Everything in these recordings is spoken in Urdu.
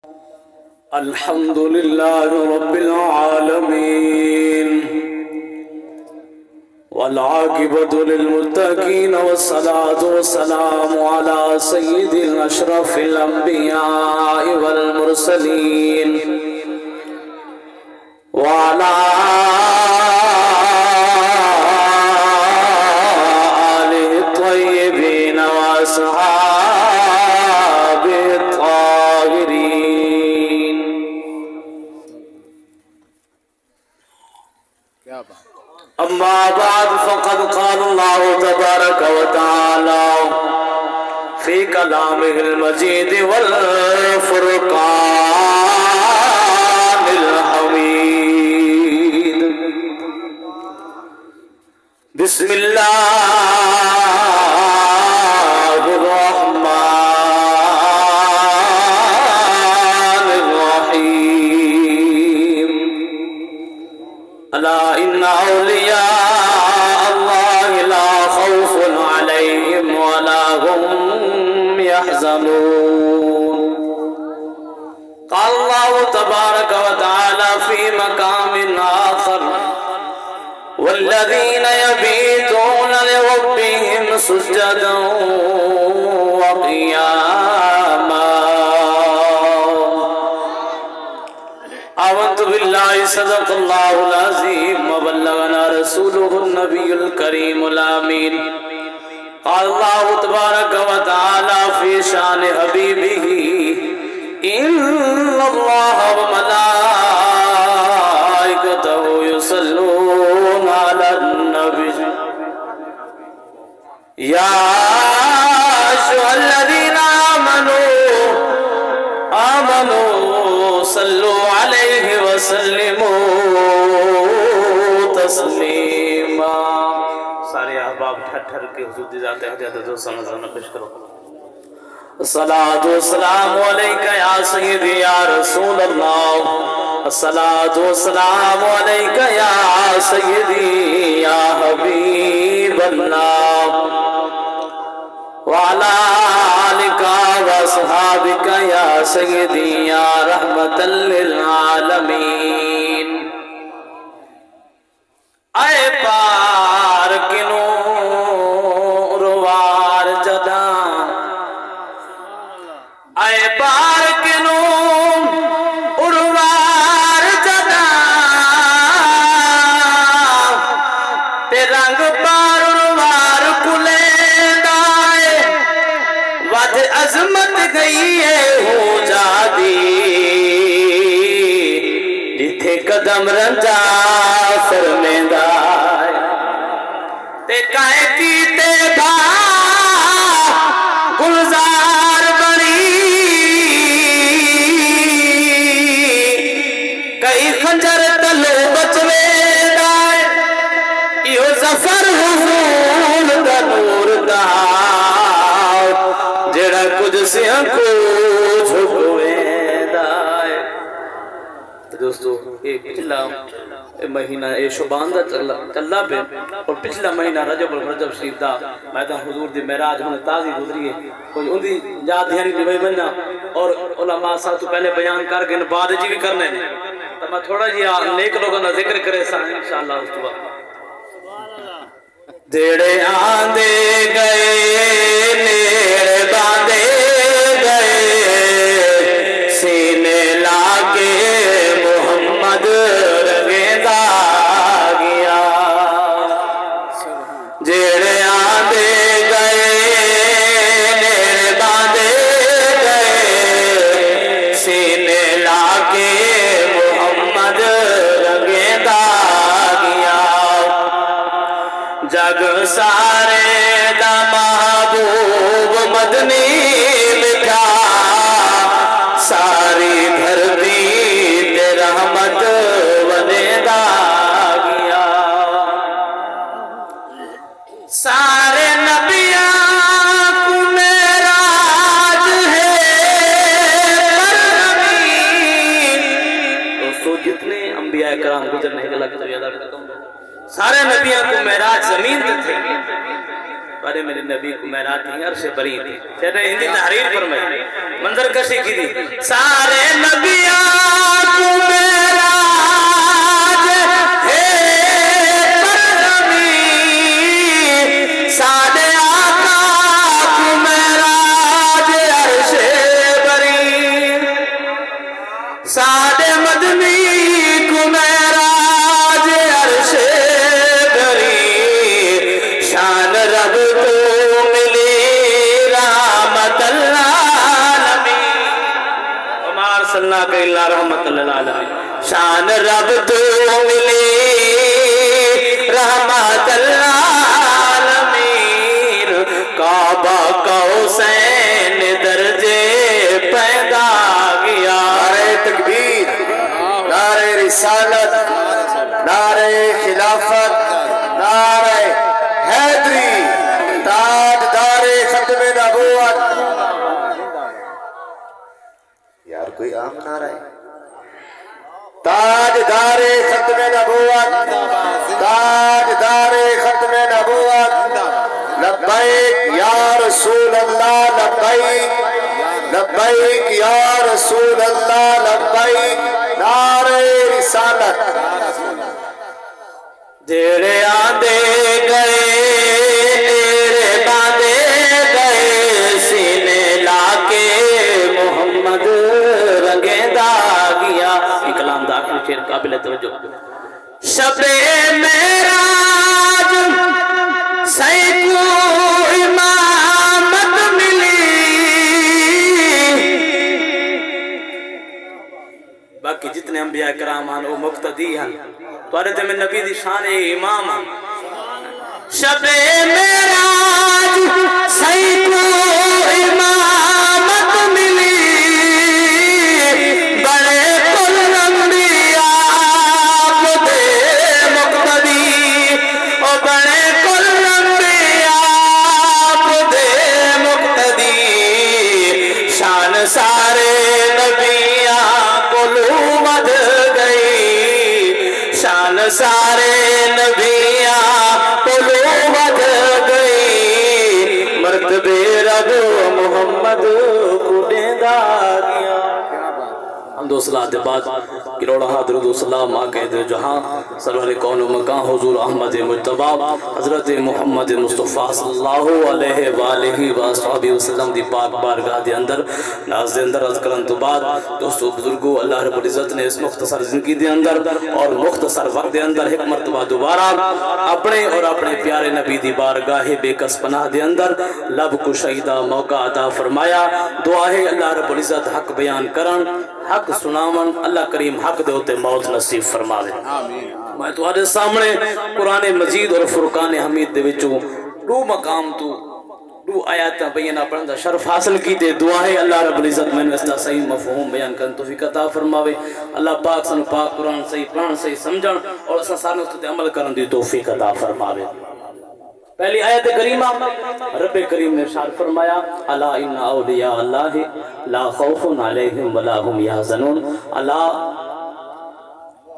الحمد لله رب العالمين والعاقبة للمتقين والصلاة والسلام على سيد الأشرف الأنبياء والمرسلين وعلى آله الطيبين وأصحابه الطاهرين. أما بعد فقد قال الله تبارك وتعالى في كلامه المجيد والفرقان الحميد. بسم الله الرحمن الرحيم. ألا إن أولياء الله لا خوف عليهم ولا هم يحزنون. قال الله تبارك وتعالى في مقام آخر والذين يبيتون لربهم سجدا وقياما. آمنت بالله صدق الله العظيم وبلغنا رسوله النبي الكريم الآمين. قال الله تبارك وتعالى في شان حبيبه إن الله وملائكته يصلون على النبي يا أيها الذين آمنوا صلوا عليه وسلموا تسلیما. سارے احباب ٹھہر ٹھہر کے حضور دی ذات احدیت دو سنہ پیش کرو. الصلاة والسلام علیکہ یا سیدی یا رسول اللہ. الصلاة والسلام علیکہ یا سیدی یا حبیب اللہ. وعلى آلك وأصحابك يا سيدي يا رحمة للعالمين. اے پار کنور وار جدا، اے پار کنور وار جدا، تے رنگ پار وار کلے واد عظمت گئی ہے ہو جادی جتھے قدم رنجا فرمیندہ تے کائے کیتے بھا گلزار بڑی کئی خنجر تلو بچوے دائے ایو زفر حضور دا نور دا جڑا کچھ سیاں کو جھکوے دائے. دوستو ایک پچھلا مہینہ شعبان دا چلا پہ اور پچھلا مہینہ رجب شریف دا میدان حضور دی معراج ہونے تازی گزری ہے. کوئی ان دی یاد دھیانی دی بننا اور علماء صاحب تو پہلے بیان کر کے بعد جی بھی کرنے تو میں تھوڑا جی نیک لوگوں کا ذکر کرے سا انشاءاللہ اس تو بعد. دیڑے آندے گئے نیڑے باندے گئے سینے لاگے محمد رگیندہ گیا. جیڑے آندے گئے نیڑے باندے گئے سینے لاگے محمد رگیندہ گیا. جگ سارے دا محبوب مدنی لکھا ساری دھرتی تے رحمت ولیدہ گیا. سارے نبیاں کو معراج ہے پر نبی. دوستو جتنے انبیاء کرام گزرنے کے لگتا ہے سارے نبیوں کو معراج زمین تھے بارے میرے نبی کو معراج تھی عرش بری تھی. پھر نے ہندی تحریر فرمائی منظر کشی کی تھی. سارے ارسلناک الا رحمت للعالمین شان رب تو ملی رحمت للعالمین کعبہ کا حسین درجے پیدا گیا نعرہ تکبیر نعرہ رسالت نعرہ خلافت نعرہ حیدری تاجدار ختم نبوت یار کوئی عام نعرہ ہے تاجدار ختم نبوت تاجدار ختم نبوت لبیک یا رسول اللہ لبیک لبیک یا رسول اللہ لبیک نعرہ رسالت جڑے آندے گئے نیرے باندے گئے سینے لاکے محمد رنگیندہ گیا یہ کلام دا آخری شعر قابل توجہ شب معراج سیکو امامت ملی باقی جتنے انبیاء کرام ہیں وہ مقتدی ہیں توارے تے میں نبی دی شان امام ہیں شب معراج سیکو امامت ملی بڑے کل انبیاء دے مقتدی او بڑے کل انبیاء دے مقتدی شان سارے نبیاں ود گئی شان سارے نبیاں پلو ود گئی مرتبے رب محمد کو دیندہ گیا حمد و صلاح دے بعد کروڑا درود و سلام آقا دے جہاں سرور کون و مکان حضور احمد مجتبی حضرت محمد مصطفیٰ صلی اللہ علیہ وآلہ وآلہ وسلم دی پاک بارگاہ دے اندر ناز دے اندر عرض کرن تو بعد دوستو بزرگو اللہ رب العزت نے اس مختصر زندگی دے اندر اور مختصر وقت دے اندر ایک مرتبہ دوبارہ اپنے اور اپنے پیارے نبی دی بارگاہ بے کس پناہ دے اندر لب کو شہیدہ موقع عطا فرمایا دعا ہے اللہ رب العزت حق بیان کرن حق سناون اللہ کریم حق دے ہوتے موت نصیب فرماوے میں تمہارے سامنے قرآن مجید اور فرقان حمید دے وچوں دو مقام تو دو آیات بیانہ پڑھنا شرف حاصل کی دے دعا ہے اللہ رب العزت میں نے اس کا صحیح مفہوم بیان کرن توفیق عطا فرماوے اللہ پاک سن پاک قرآن صحیح پڑھن صحیح سمجھن اور اس سارے اس تے عمل کرن دی توفیق عطا فرماوے پہلی آیت کریمہ رب کریم نے ارشاد فرمایا الا ان اولیاء اللہ لا خوف علیہم ولا هم يحزنون الا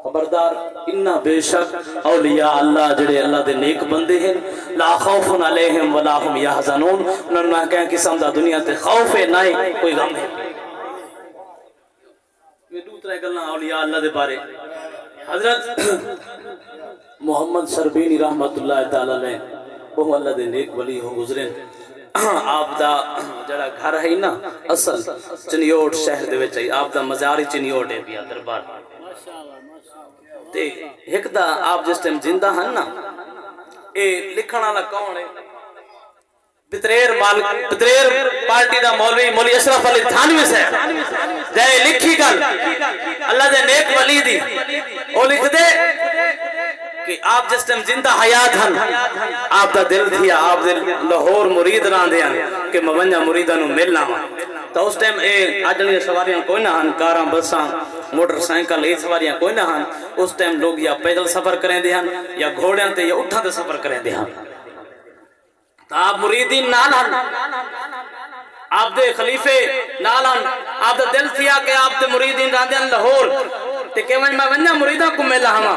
خبردار انہا بے شک اولیاء اللہ جڑے اللہ دے نیک بندے ہیں لا خوف علیہم ولا هم يحزنون انہوں نے کہیں قسم دا دنیا تے خوف ہے نہ کوئی غم ہے یہ دوسرا گلنا اولیاء اللہ دے بارے حضرت محمد شربینی رحمت اللہ تعالی علیہ وہ اللہ دے نیک ولی ہو گزرے آپ دا جڑا گھر ہے نا اصل چنیوٹ شہر دے وچ ہے آپ دا مزاری چنیوٹ ہے پیا دربار تے ایک دا آپ جس ٹائم زندہ ہیں نا اے لکھن والا کون ہے پتریر پارٹی دا مولوی اشرف علی تھانوی سے جائے لکھی گل اللہ دے نیک ولی دی وہ لکھ دے کہ آپ جس ٹائم زندہ حیات ہیں آپ دا دل تھیا آپ دے لاہور مرید ران دیا کہ مونجا مریدہ نو ملنا ہوا تو اس ٹائم آجنی سواریاں کوئی نہ ہن کاراں بساں موٹر سائیکل یہ سواریاں کوئی نہ ہن اس ٹائم لوگ یا پیدل سفر کریں دے ہن یا گھوڑیاں تے یا اٹھاں تے سفر کریں دے ہن تو آپ مریدین نال ہن آپ دے خلیفے نال ہن آپ دا دل تھیا کہ آپ دے مریدین ران دے ہن لاہور تے کہ میں ونجا مریداں کو ملا ہوا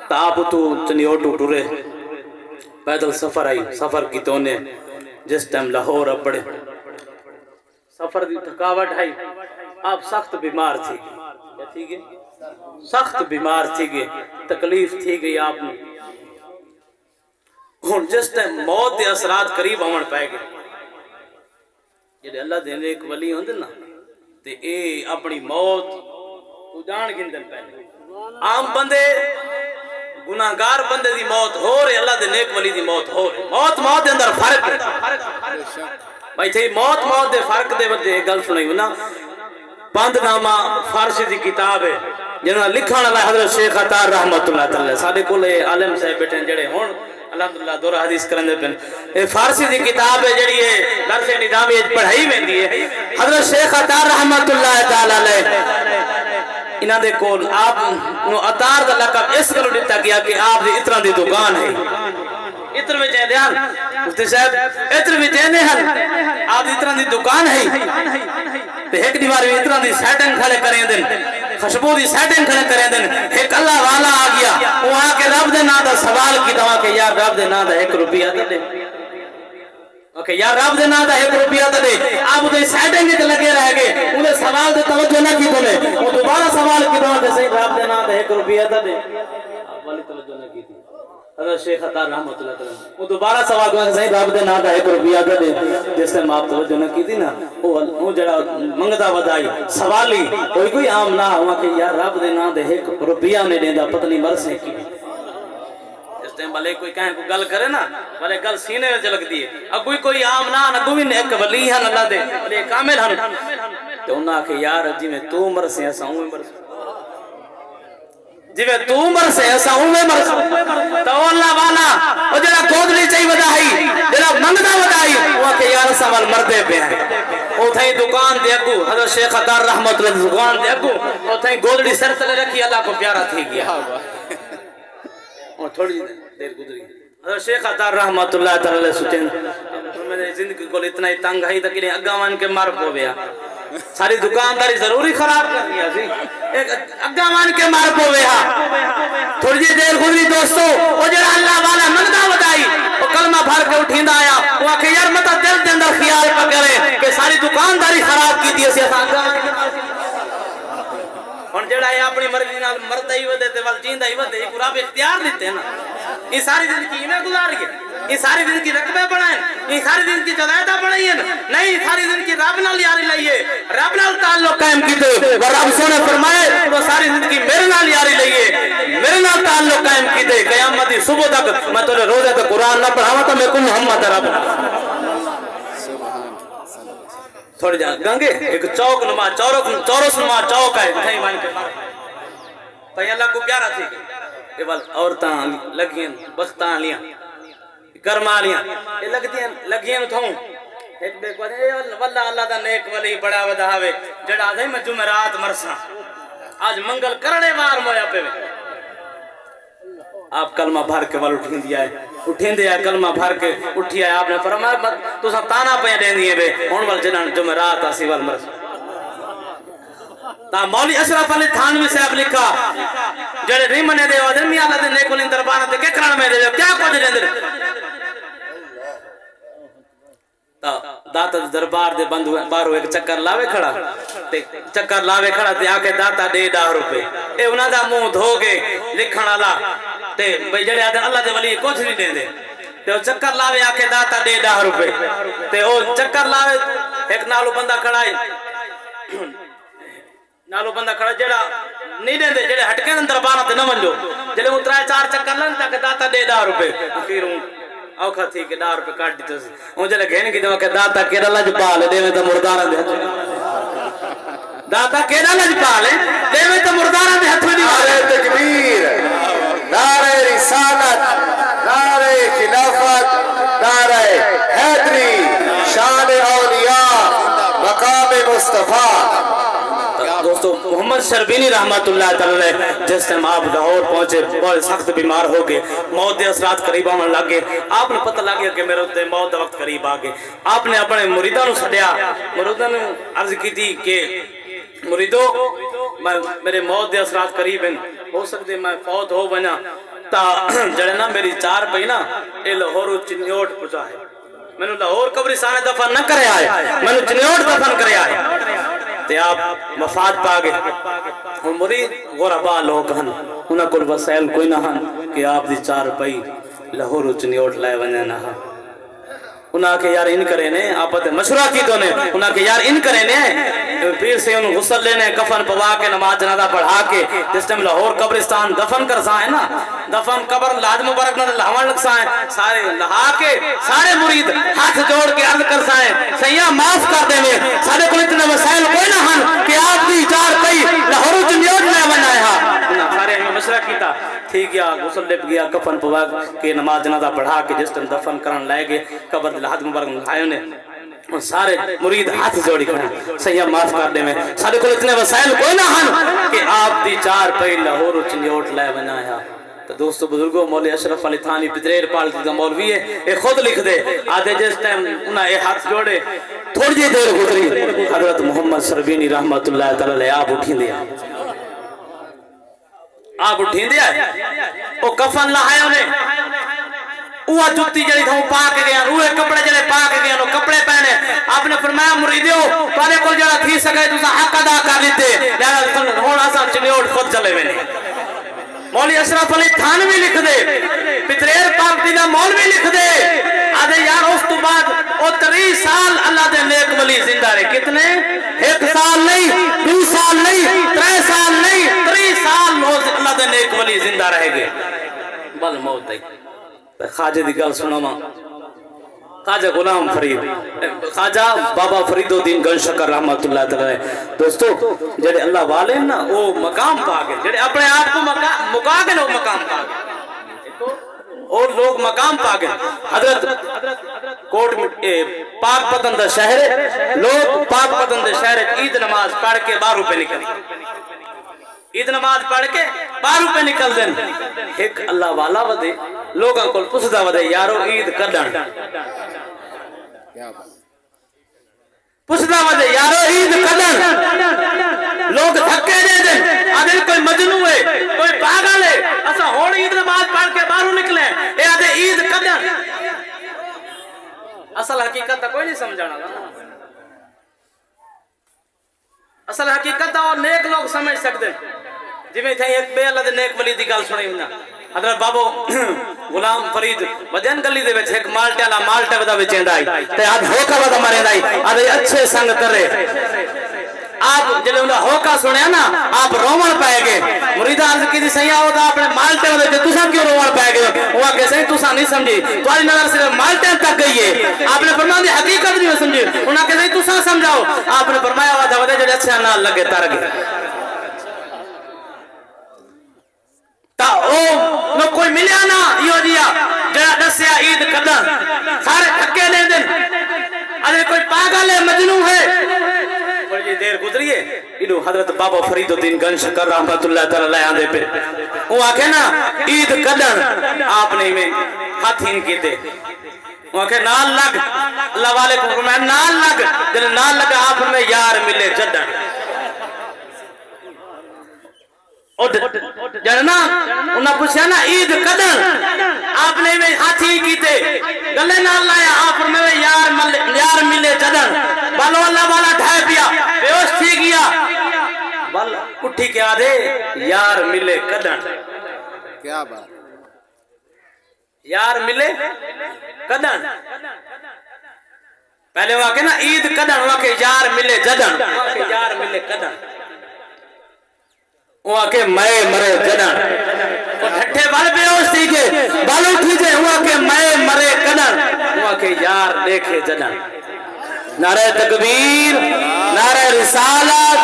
تو آپ تو چنیوٹو ٹورے پیدل سفر آئی سفر کی تو نے جس ٹائم لاہور اپڑے سفر دی تھکاوٹ آئی آپ سخت بیمار تھی گئے سخت بیمار تھی گئے تکلیف تھی گئی آپ نے جس ٹائم موت دے اثرات قریب آمن پائے گئے جیڑے اللہ دینے ایک ولی ہوندے نا تے اے اپنی موت اجان گندن پہلے عام بندے گناہگار بندے دی موت ہو رہے اللہ دے نیک ولی دی موت ہو رہے موت دے اندر فرق ہے بھائی تھی موت دے فرق دے بدے گل سنائی ہونا پند نامہ فارسی دی کتاب ہے جنہوں نے لکھا والا حضرت شیخ عطار رحمت اللہ تعالی سارے کو عالم صاحب بیٹھے جڑے ہون الحمدللہ دورہ حدیث کرنے پن یہ فارسی دی کتاب ہے جڑی ہے درس نظامی پڑھائی میں دی ہے حضرت شیخ عطار رحمت اللہ تعالی انہاں دے کول آپ نو عطار دا لقب اس گلو دیتا گیا کہ آپ دی اتران دی دکان ہے اتر میں جائے دیان مفتی صاحب اتر میں جائے ہیں آپ دی اتران دی دکان ہے تے ایک دیوار میں اتران دی سیٹنگ کھڑے کریں دن خشبو دی سیٹنگ کھڑے کریں دن ایک اللہ والا آ گیا وہاں کے رب دے نا دا سوال کی دوا کہ یا رب دے نا دا 1 روپیہ دے اوکے یا رب دے نا دا 1 روپیہ دے آپ دے سیٹنگ تے لگے رہ گئے انہیں سوال دے توجہ نہ کی دے وہ دوبارہ سوال کی دوا کہ صحیح رب دے نا دا 1 روپیہ دے آپ والی توجہ نہ کی تھی حضرت شیخ عطار رحمت اللہ تعالی وہ دوبارہ سوال کرنا کہ صحیح رب دے نا دا 1 روپیہ دے جس نے آپ توجہ نہ کی تھی نا وہ جڑا منگدا ودائی سوالی کوئی عام نہ ہوا کہ یا رب دے نا دے 1 روپیہ نے دیندا پتنی مرسے کی اس ٹائم بھلے کوئی کہیں کو گل کرے نا بھلے گل سینے میں چلک دیئے اب کوئی عام نہ کوئی ایک ولی ہے اللہ دے بھلے کامل ہن تو انہاں کہ یار جی میں تو مرسے ایسا ہوں مرسے جی میں تو مرسے ایسا ہوں مرسے تو اللہ والا وہ جڑا گودلی چاہی ودائی جڑا منگدا ودائی وہ کہ یار سوال مردے پہ ہیں وہ تھائی دکان دے اگو حضرت شیخ عطار رحمت اللہ دکان دے اگو وہ تھائی گودلی سر تلے رکھی اللہ کو پیارا تھی گیا اور تھوڑی دیر گزری حضرت شیخ عطار رحمت اللہ تعالی سوچیں میرے زندگی کو اتنا ہی تنگ ہے تک انہیں اگاوان کے مار پو گیا ساری دکانداری ضروری خراب کر دیا سی ایک اگاوان کے مار پو گیا تھوڑی دیر گزری دوستو وہ جڑا اللہ والا منگدا ودائی وہ کلمہ بھر کے اٹھیندا آیا وہ کہ یار متا دل دے اندر خیال پا کرے کہ ساری دکانداری خراب کی دی سی اور جڑا ہے اپنی مرضی نال مردا ہی ودے تے ول جیندا ہی ودے ایک رب اختیار دیتے ہیں نا یہ ساری زندگی میں گزار گئے یہ ساری زندگی رقبے بنائیں یہ ساری زندگی جدائدہ بنائی ہیں نہیں ساری زندگی رب نال یاری لئیے رب نال تعلق قائم کیتے اور رب سونے فرمائے وہ ساری زندگی میرے نال یاری لئیے میرے نال تعلق قائم کیتے قیامت دی صبح تک میں تو روزے تے قرآن نہ پڑھاواں تو میں کو محمد رب تھوڑی جان گنگے ایک چوک نما چورس نما چوک ہے تھیں مان کے تھیں اللہ کو پیارا تھی کہ بل عورتاں لگیں بختاں لیاں کرما لیاں یہ لگیں تھوں ایک بے کو واللہ اللہ دا نیک ولی بڑا وداوے جڑا دے میں جمعرات مرساں آج منگل کرنے وار مویا پہ آپ کلمہ بھر کے وال اٹھیں دیا کلمہ بھر کے اٹھی آئے آپ نے فرمایا تو سب تانا پہ دیں دیئے بے ان وال جنہاں جمعرات آسی وال مرس تا مولی اشرف علی تھانوی سے آپ لکھا جڑے ریمنے دے وادر میاں اللہ دے نیکولین دربانہ تے ککران میں دے کیا کو دے دے داتا دربار دے بندو بارو ایک چکر لاوے کھڑا چکر لاوے کھڑا تے آکے داتا دے 10 روپے اے انہاں دا منہ دھو کے لکھن والا تے بھئی جڑے آدھے اللہ دے ولی کچھ نہیں دے دے تے وہ چکر لاوے آکے داتا دے 10 روپے تے وہ چکر لاوے ایک نالو بندہ کھڑا ہے نالو بندہ کھڑا جڑا نہیں دے دے جڑے ہٹکے اندر بارہ تے نہ ونجو جڑے اترائے 4 چکر لن تاکہ داتا دے 10 روپے اخیر اوکھا تھی کہ 10 روپے کاٹ دیتے سی اون جلے گھین کی دوا کہ داتا کیڑا لج پالے دے میں تے مرداراں دے ہتھ داتا کیڑا لج پالے دے میں تے مرداراں دے ہتھ دی نعرہ تکبیر نعرہ رسالت نعرہ خلافت نعرہ حیدری شان اولیاء مقام مصطفیٰ دوستو محمد شربینی رحمت اللہ تعالی جس ٹائم آپ لاہور پہنچے بہت سخت بیمار ہو گئے موت دے اثرات قریب آنے لگے آپ نے پتہ لگ گیا کہ میرے اتنے موت دا وقت قریب آگئے آپ نے اپنے مریدوں نے سڑیا مریدوں نے عرض کی تھی کہ مریدو میرے موت دے اثرات قریب ہیں ہو سکتے میں فوت ہو بنا تا جڑے نا میری 4 پہی نا اے لاہور چنیوٹ پچا ہے میں نے لاہور قبرستان دفن نہ کرے آئے میں نے چنیوٹ دفن کرے آئے تے آپ مفاد پا گئے ہم مرید غربا لوگ ہن انہاں کول وسائل کوئی نہ ہن کہ آپ دی 4 پئی لاہور چنیوٹ لائے ونجے نہ ہن انہاں کے یار ان کرے نے آپ تے مشورہ کی تو نے انہاں کے یار ان کرے نے پیر سے انہوں غسل لینے کفن پوا کے نماز جنازہ پڑھا کے جس ٹائم لاہور قبرستان دفن کر سائیں نا دفن قبر لاج مبارک نہ لہوان لگ سائیں سارے لہا کے سارے مرید ہاتھ جوڑ کے عرض کر سائیں سیاں معاف کر دے میں سارے کو اتنے وسائل کوئی نہ ہن کہ آپ ٹھیک گیا غسل لپ گیا کفن پوا کے نماز جنازہ پڑھا کے جس ٹائم دفن کرن لائے گئے قبر دل ہاتھ مبارک لائے نے اور سارے مرید ہاتھ جوڑی کھڑے سیاح معاف کر دے میں سارے کو اتنے وسائل کوئی نہ ہن کہ آپ دی چار پہی لاہور چنجوٹ لائے بنایا تو دوستو بزرگوں مولی اشرف علی تھانی پدریر پالتی کا مولوی ہے یہ خود لکھ دے آدھے جس ٹائم انہاں یہ ہاتھ جوڑے تھوڑی جی دیر گزری حضرت محمد سربینی رحمت اللہ تعالی آپ اٹھیں دیا آپ اٹھیں دیا وہ کفن لہائے انہیں وہ جتی جڑی تھا وہ پاک گیا وہ کپڑے جڑے پاک گیا وہ کپڑے پہنے آپ نے فرمایا مریدیو پارے کو جڑا تھی سکے تو حق ادا کر دیتے لہذا ہونا سا چنیوٹ خود چلے میں مولی اشرف علی تھانوی لکھ دے پتریر پاکتی دا مولوی لکھ دے آدھے یار اس تو بعد او 30 سال اللہ دے نیک ولی زندہ رہے کتنے 1 سال نہیں 2 سال نہیں 3 سال نہیں 30 سال اللہ دے نیک ولی زندہ رہے گے بل موت ہے خواجہ دی گل سنو ماں خواجہ غلام فرید خواجہ بابا فرید الدین گن شکر رحمت اللہ تعالی دوستو جڑے اللہ والے نا وہ مقام پا گئے جڑے اپنے آپ کو مکا گئے وہ مقام پا گئے اور لوگ مقام پا گئے حضرت کوٹ پاک پتن دا شہر لوگ پاک پتن دا شہر عید نماز پڑھ کے 12 روپے نکل عید نماز پڑھ کے 12 روپے نکل دیں ایک اللہ والا ودے لوگاں کو پسدہ ودے یارو عید کردن پسدہ ودے یارو عید کردن لوگ دھکے دے دیں آدھے کوئی مجنو ہے کوئی پاگل ہے اسا ہوڑ عید نماز پڑھ کے 12 نکلے اے آدھے عید کردن اصل حقیقت کوئی نہیں سمجھانا اصل حقیقت اور نیک لوگ سمجھ سکتے جی میں تھے ایک بے اللہ دے نیک ولی دی گل سنی ہونا حضرت بابو غلام فرید وجن گلی دے وچ ایک مالٹے والا مالٹے ودا وچ ایندا آئی تے آج ہوکا ودا مرے دائی آدھے اچھے سنگ کرے آپ جلے انہا ہوکا سنیا نا آپ رومن پائے گئے مریدہ عرض کی دی سیاہ ہوتا اپنے مالٹے ودے تے تساں کیوں رومن پائے گئے وہ کہ صحیح تساں نہیں سمجھی تمہاری نظر صرف مالٹے تک گئی ہے آپ نے فرمایا دی حقیقت نہیں سمجھی انہا کہ صحیح تساں سمجھاؤ آپ نے فرمایا ودا ودے جو اچھے نال لگے تر گئے تا او نو کوئی ملیا نا یہ دیا جڑا دسیا عید قدر سارے تھکے لے دن اگر کوئی پاگل ہے مجنو ہے یہ دیر گزری ہے انہوں حضرت بابا فرید الدین گن شکر رحمت اللہ تعالی آندے پہ وہ آکھے نا عید قدر آپ نے میں ہاتھ ہین کی دے وہ آکھے نال لگ اللہ والے کو فرمایا نال لگ جن نال لگا آپ میں یار ملے جدن جننا انہاں پوچھا نا عید قدر آپ نے میں ہاتھی کیتے گلے نال لایا آپ میں یار ملے جدن بالو اللہ والا ڈھائے پیا بیوش تھی گیا بل اٹھی کے آدھے یار ملے قدر کیا بات یار ملے قدر پہلے وہ آکے نا عید قدر وہ آکے یار ملے جدن وہ آکے یار ملے قدر وہ آکے میں مرے جدن وہ ڈھٹے بال بیوش تھی کے بال اٹھی جے وہ آکے میں مرے قدر وہ آکے یار دیکھے جدن نعرہ تکبیر نعرہ رسالت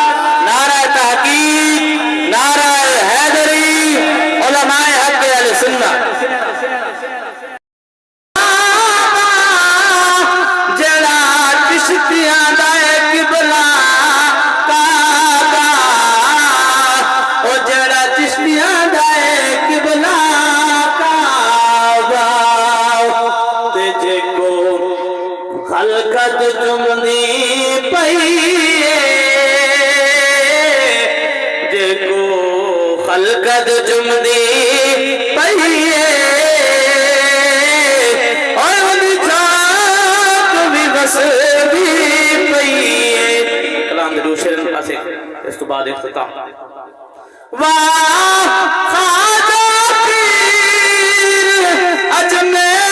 نعرہ تحقیق نعرہ حیدری علماء حق اہل سنت جڑا کشتیاں دائے قبلہ کعبہ او جڑا کشتیاں دائے قبلہ کعبہ تے جے کو خلقت جمنی پئیے جے کو خلقت جمنی پئیے اور ان چاک بھی بس بھی پئیے کلام دے دوسرے پاسے اس تو بعد اختتام واہ خواجہ پیر اجمیر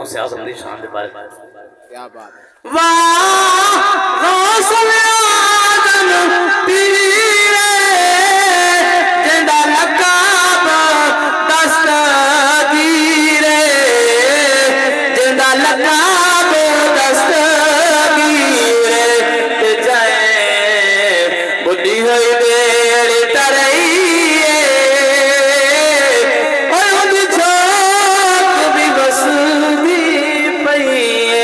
غوث اعظم دی شان دے بارے کیا بات ہے واہ غوث اعظم پیرے جندا لقب دستگیرے جندا لقب دستگیرے تے جائے بڈھی ہوئی دیر ترائیے اور ان چھوٹ بھی بس بھی پئیے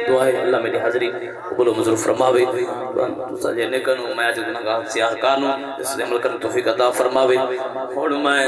دعائے اللہ میری حاضری قبول و منظور فرماوے تسا جے نکنو میں آج گناہگار سیاہ کانو اس نے عمل کرنے توفیق عطا فرماوے اور میں